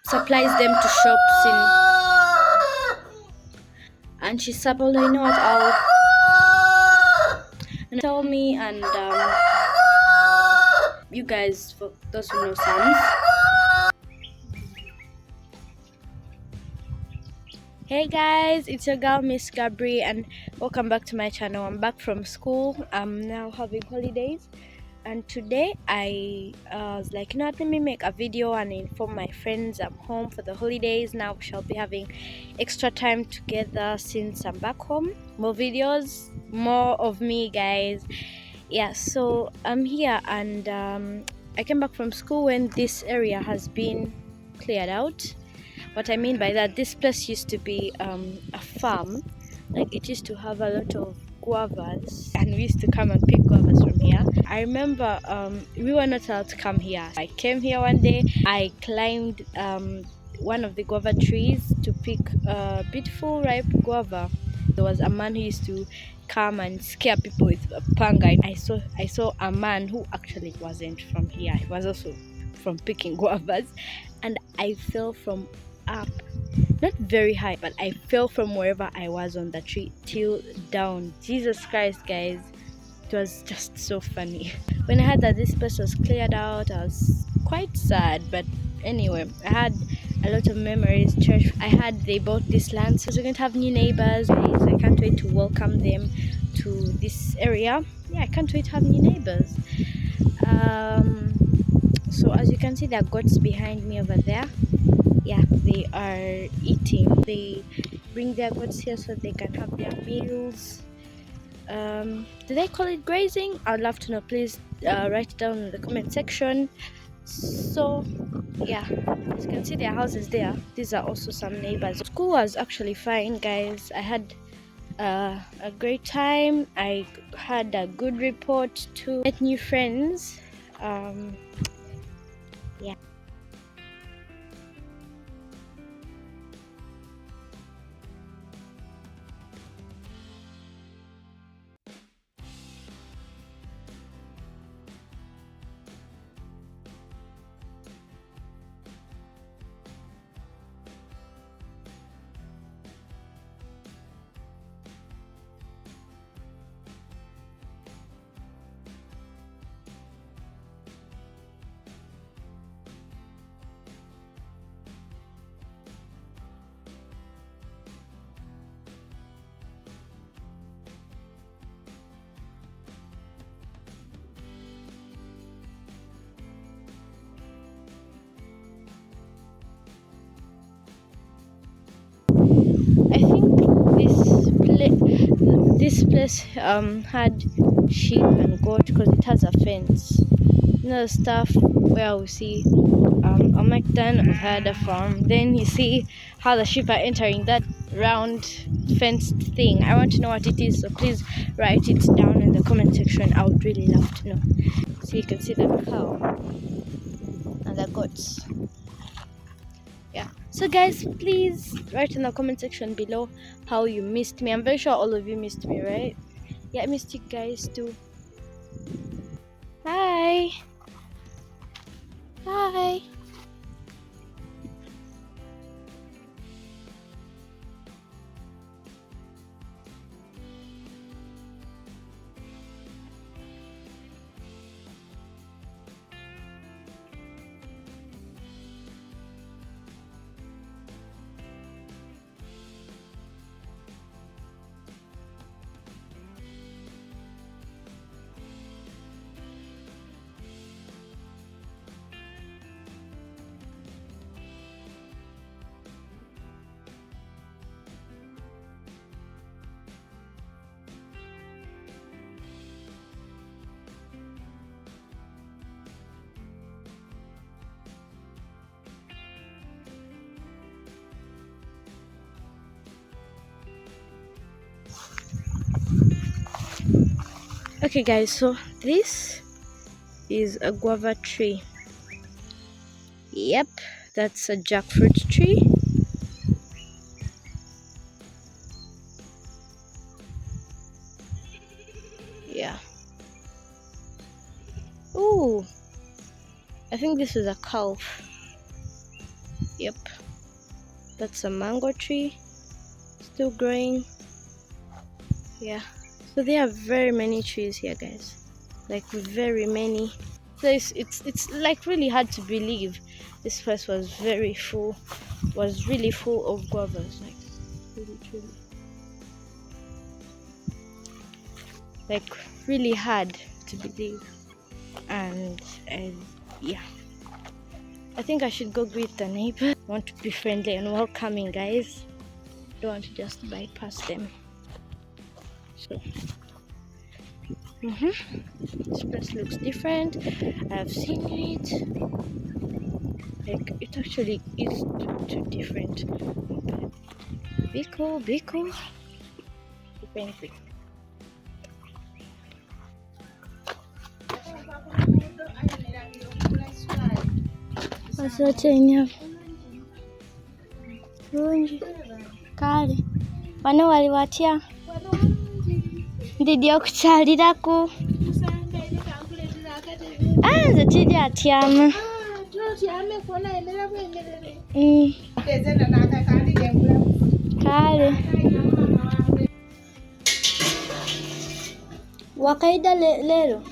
supplies them to shops and she said, "Well, you know what? I'll and tell me and you guys for those who know Psalms." Hey guys, it's your girl Miss Gabri and welcome back to my channel. I'm back from school. I'm now having holidays and today I was like, you know what, let me make a video and inform my friends I'm home for the holidays. Now we shall be having extra time together since I'm back home. More videos, more of me guys. Yeah, so I'm here and I came back from school when this area has been cleared out. What I mean by that, this place used to be a farm. Like it used to have a lot of guavas, and we used to come and pick guavas from here. I remember we were not allowed to come here. I came here one day. I climbed one of the guava trees to pick a beautiful ripe guava. There was a man who used to come and scare people with a panga. I saw a man who actually wasn't from here. He was also from picking guavas, and I fell from up, not very high, but I fell from wherever I was on the tree till down. Jesus Christ, guys, it was just so funny. When I heard that this place was cleared out, I was quite sad, but anyway, I had a lot of memories. Church, I had they bought this land, so we're going to have new neighbors. Guys, I can't wait to welcome them to this area. Yeah, I can't wait to have new neighbors. So as you can see, there are goats behind me over there. Yeah, they are eating. They bring their goats here so they can have their meals. Do they call it grazing? I'd love to know. Please write it down in the comment section. So yeah, as you can see, their houses there. These are also some neighbors. School was actually fine, guys. I had a great time. I had a good report to met new friends. Yeah. I think this place had sheep and goat because it has a fence. You know the stuff where we see a McDonald had a farm. Then you see how the sheep are entering that round fenced thing. I want to know what it is, so please write it down in the comment section. I would really love to know. So you can see the cow and the goats. Yeah, so guys, please write in the comment section below how you missed me. I'm very sure all of you missed me, right? Yeah, I missed you guys too. Hi. Hi. Okay guys, so this is a guava tree. Yep, that's a jackfruit tree. Yeah. Ooh, I think this is a calf. Yep, that's a mango tree, still growing. Yeah, so there are very many trees here, guys, like very many. So it's like really hard to believe this place was really full of guavas, like really truly, like really hard to believe. And yeah, I think I should go greet the neighbor. I want to be friendly and welcoming, guys. Don't want to just bypass them. So this place looks different. I've seen it. Like it actually is too different. Be cool, be cool. Different thing. Wasotenya bungi kale wano wali watya ndidi okukyaliraku nze tiri atyama kale wakaida lero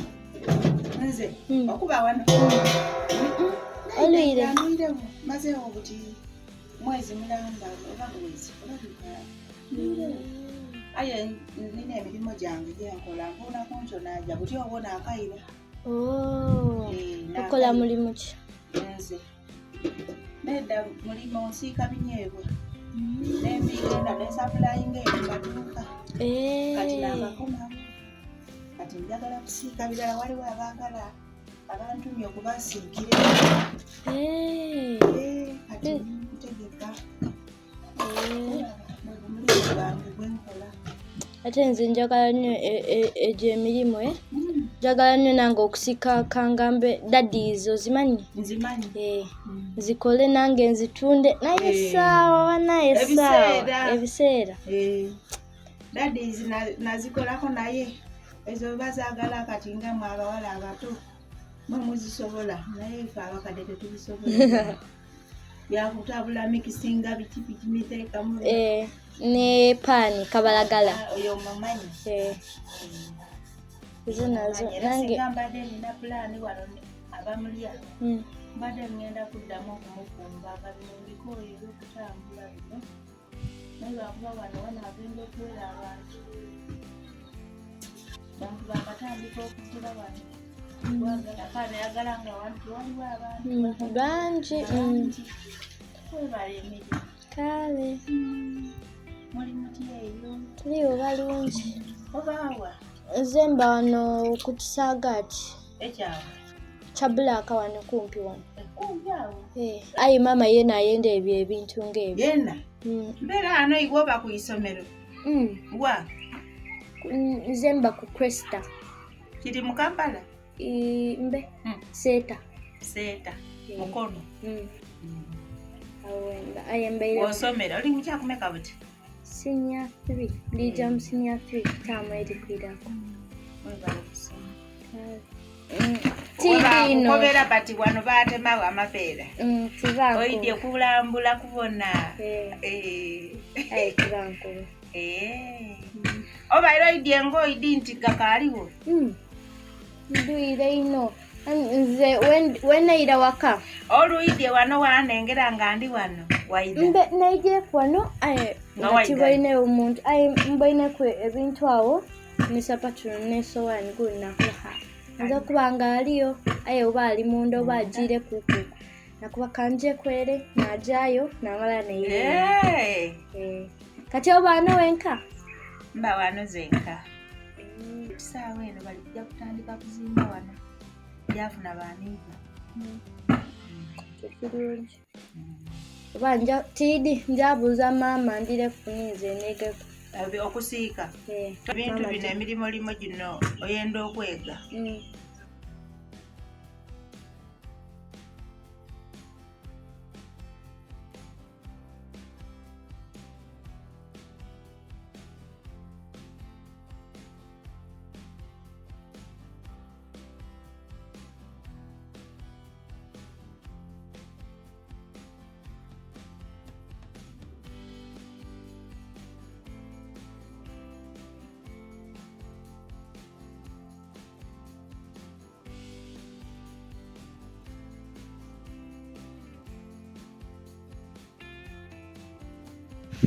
nze okuba wano olwire maze obuti mwezi mulamba oba mwezi aye nina emirimu gyange gyenkola nkola kunso naja buti obona akaira okola mulimu ki nze nedda mulimu nsiika binyeebwa nembigenda nesapulayinga ebibatuuka kati nakakomawo kati njagala kusiika birala waliwo abaagala abantumye okubasiikira kati nkutegeka mulimu gwange gwenkola ate nze njagala nnyo egyo emirimu njagala nnyo nange okusika kangambe daddies ozimanyi nzimanyi zikole nange nzitunde naye saawa ebiseera daddies nazikolako naye ezo bazaagala kati nga mwe abawala abato mwe muzisobola naye fe abakadde tetubisobola byakutabula mikisinga biki miteekamu ne paani kabalagala oyo mumanyi ezo nazo nange mbadde nina pulaani wano abamulya mbadde ngenda kuddamu okumufumba nga binongiko oyo okutambula bino naye lwakuba wano wanaagenda okuwera abantu bantu bakatandika okukula wano yagala nga wantu waliwo abantu bangi webala emirimu kale muli muti eyo tuliwo balungi obaawa zemba wano ku kisaagaati ekyawa kyabulaaka wano kumpi wano kumpi awo ayi maama ye nayenda ebyo ebintu ng'ebyo yenna mbeera ano igwe oba ku isomero wa zemba ku Cresta kiri mu Kampala mbe seeta mukono awenda ayembeire osomera oli mukyakumeka buti senior 3 ndija mu senior 3 taamu eri kwirako webala kusoma tino kobera bati wano batemawo amapeera tibako oidye kulambula kubona tibako oba era oidye ng'oidi nti gakaaliwo nduire ino nze wenaira waka oluidye wano wanengera nga ndi wano waida naijeku wano tiboineyo omuntu mboineku ebintu awo nesapaturo nesowaani gunakulaha nza kuba nga aliyo aye oba ali munda oba agire kuku nakuba kanjeku ere najayo namala neire kati oba ano wenka mba wano zenka kisaawa eno balijja kutandika kuzimba wano byafuna baaniiga tekirungi oba tidi njabuuza maama ndire kuninze negeku okusiika ebintu bino emirimu limu gino oyenda okwega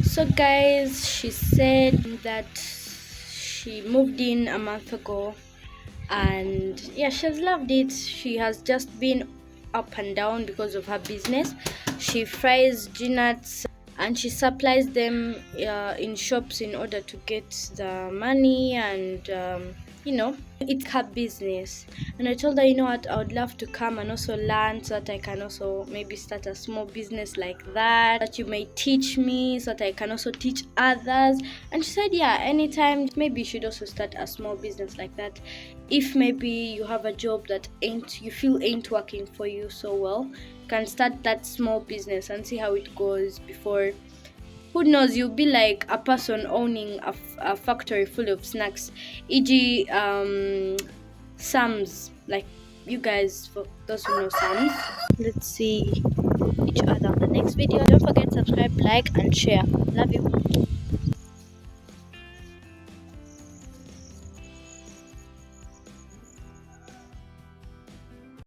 So guys, she said that she moved in a month ago, and yeah, she has loved it. She has just been up and down because of her business. She fries peanuts and she supplies them in shops in order to get the money, and it's her business. And I told her, you know what, I would love to come and also learn so that I can also maybe start a small business like that you may teach me so that I can also teach others. And she said, yeah, anytime. Maybe you should also start a small business like that. If maybe you have a job that you feel ain't working for you so well, you can start that small business and see how it goes. Before, who knows, you'll be like a person owning a factory full of snacks, e.g. Sam's, like you guys, for those who know Sam's. Let's see each other on the next video. Don't forget, subscribe, like, and share. Love you.